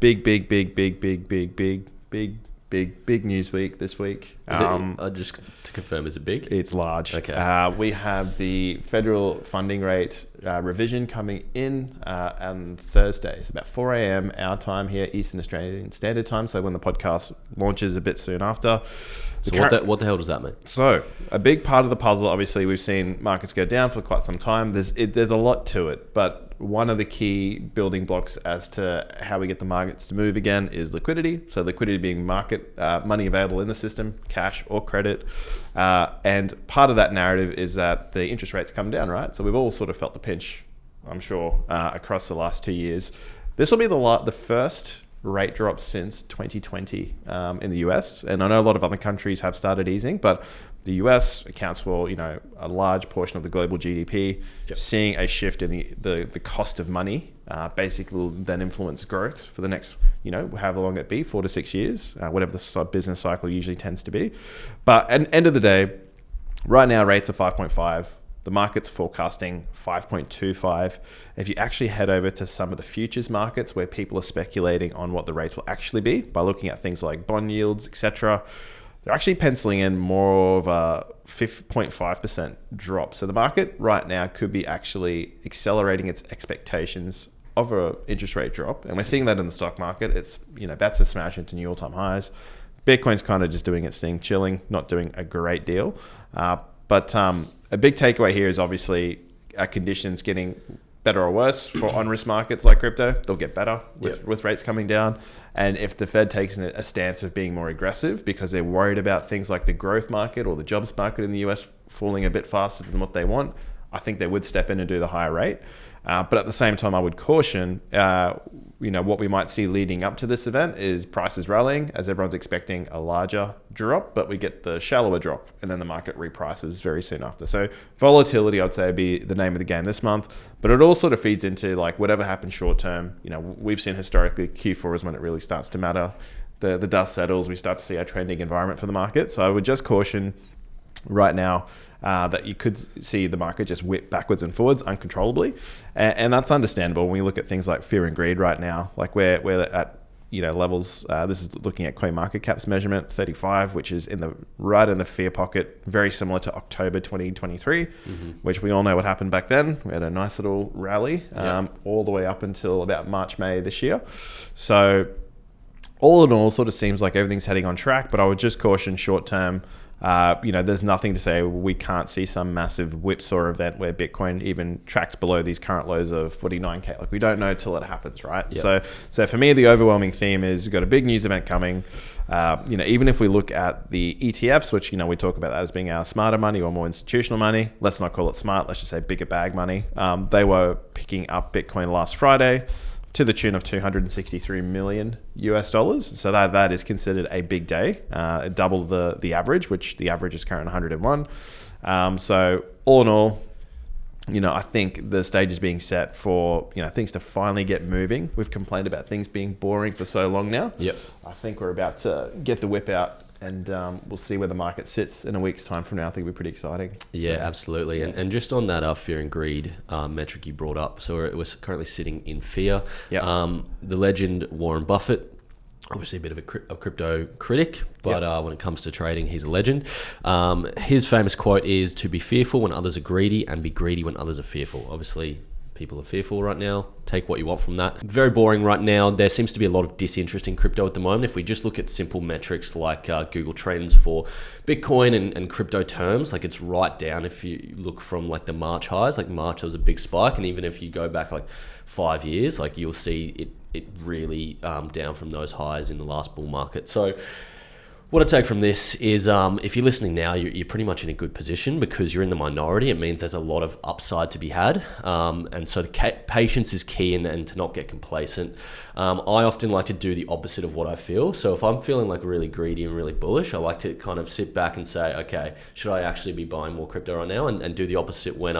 big news week this week. Just to confirm, is it big? It's large. Okay. We have the federal funding rate revision coming in on Thursday. It's about 4 a.m. our time here, Eastern Australian Standard Time. So when the podcast launches a bit soon after. So what the hell does that mean? So a big part of the puzzle, obviously, we've seen markets go down for quite some time. There's a lot to it, but one of the key building blocks as to how we get the markets to move again is liquidity. So liquidity being market money available in the system, cash or credit. And part of that narrative is that the interest rates come down, right? So we've all sort of felt the pinch, I'm sure, across the last 2 years. This will be the first rate drop since 2020 in the US. And I know a lot of other countries have started easing, but the US accounts for, a large portion of the global GDP. Yep. Seeing a shift in the cost of money basically will then influence growth for the next, however long it be, 4 to 6 years, whatever the business cycle usually tends to be. But at the end of the day, right now rates are 5.5. The market's forecasting 5.25. If you actually head over to some of the futures markets where people are speculating on what the rates will actually be by looking at things like bond yields, etc., they're actually penciling in more of a 0.5% drop. So the market right now could be actually accelerating its expectations of an interest rate drop. And we're seeing that in the stock market. It's, that's a smash into new all-time highs. Bitcoin's kind of just doing its thing, chilling, not doing a great deal. But a big takeaway here is obviously conditions getting better or worse for on-risk markets like crypto. They'll get better with rates coming down. And if the Fed takes a stance of being more aggressive because they're worried about things like the growth market or the jobs market in the US falling a bit faster than what they want, I think they would step in and do the higher rate. But at the same time, I would caution, what we might see leading up to this event is prices rallying as everyone's expecting a larger drop, but we get the shallower drop and then the market reprices very soon after. So volatility, I'd say, would be the name of the game this month, but it all sort of feeds into like whatever happens short term. We've seen historically Q4 is when it really starts to matter. The dust settles, we start to see a trending environment for the market. So I would just caution right now that you could see the market just whip backwards and forwards uncontrollably. And that's understandable when we look at things like fear and greed right now. Like we're at levels, this is looking at CoinMarketCap's measurement, 35, which is right in the fear pocket, very similar to October 2023, which we all know what happened back then. We had a nice little rally all the way up until about March, May this year. So all in all, sort of seems like everything's heading on track, but I would just caution short term. There's nothing to say we can't see some massive whipsaw event where Bitcoin even tracks below these current lows of 49K. Like we don't know till it happens, right? Yep. So for me, the overwhelming theme is we've got a big news event coming. Even if we look at the ETFs, which, we talk about that as being our smarter money or more institutional money, let's not call it smart. Let's just say bigger bag money. They were picking up Bitcoin last Friday to the tune of $263 million US. So that is considered a big day, double the average, which the average is currently 101. So all in all, I think the stage is being set for, things to finally get moving. We've complained about things being boring for so long now. Yep. I think we're about to get the whip out and we'll see where the market sits in a week's time from now. I think it'll be pretty exciting. Yeah, absolutely. And just on that fear and greed metric you brought up, so we're currently sitting in fear. Yep. The legend Warren Buffett, obviously a bit of a crypto critic, but when it comes to trading, he's a legend. His famous quote is to be fearful when others are greedy and be greedy when others are fearful. Obviously, people are fearful right now. Take what you want from that. Very boring right now. There seems to be a lot of disinterest in crypto at the moment. If we just look at simple metrics like Google Trends for Bitcoin and crypto terms, like it's right down. If you look from like the March highs, like March was a big spike. And even if you go back like 5 years, like you'll see it really down from those highs in the last bull market. So what I take from this is if you're listening now, you're pretty much in a good position because you're in the minority. It means there's a lot of upside to be had. And so patience is key and to not get complacent. I often like to do the opposite of what I feel. So if I'm feeling like really greedy and really bullish, I like to kind of sit back and say, okay, should I actually be buying more crypto right now? And do the opposite when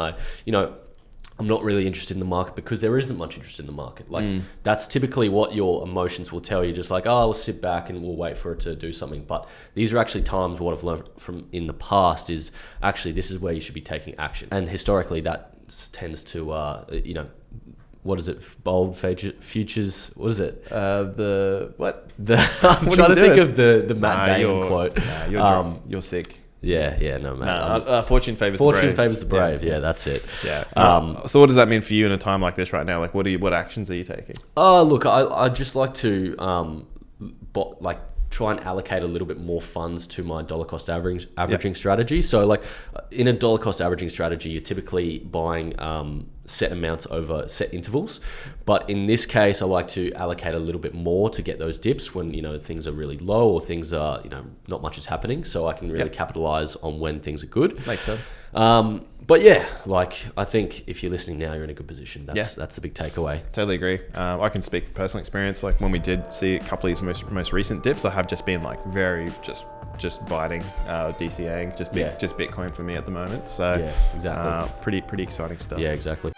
I'm not really interested in the market because there isn't much interest in the market. Like that's typically what your emotions will tell you. Just like, we'll sit back and we'll wait for it to do something. But these are actually times what I've learned from in the past is actually this is where you should be taking action. And historically that tends to, what is it? Bold futures. What is it? The what? I'm What trying are to you think doing? of the Matt Damon you're, quote. Nah, you're drunk. You're sick. Yeah, no, mate. Fortune favors Fortune the brave. favors the brave. Yeah, that's it. Yeah. Um, So what does that mean for you in a time like this right now? Like, what actions are you taking? Look, I just like to try and allocate a little bit more funds to my dollar cost averaging strategy. So like in a dollar cost averaging strategy, you're typically buying set amounts over set intervals. But in this case, I like to allocate a little bit more to get those dips when, things are really low or things are, not much is happening. So I can really capitalize on when things are good. Makes sense. But yeah, like I think if you're listening now, you're in a good position. That's the big takeaway. Totally agree. I can speak from personal experience. Like when we did see a couple of these most recent dips, I have just been like very just biting, DCAing, just Bitcoin for me at the moment. So yeah, exactly. Pretty exciting stuff. Yeah, exactly.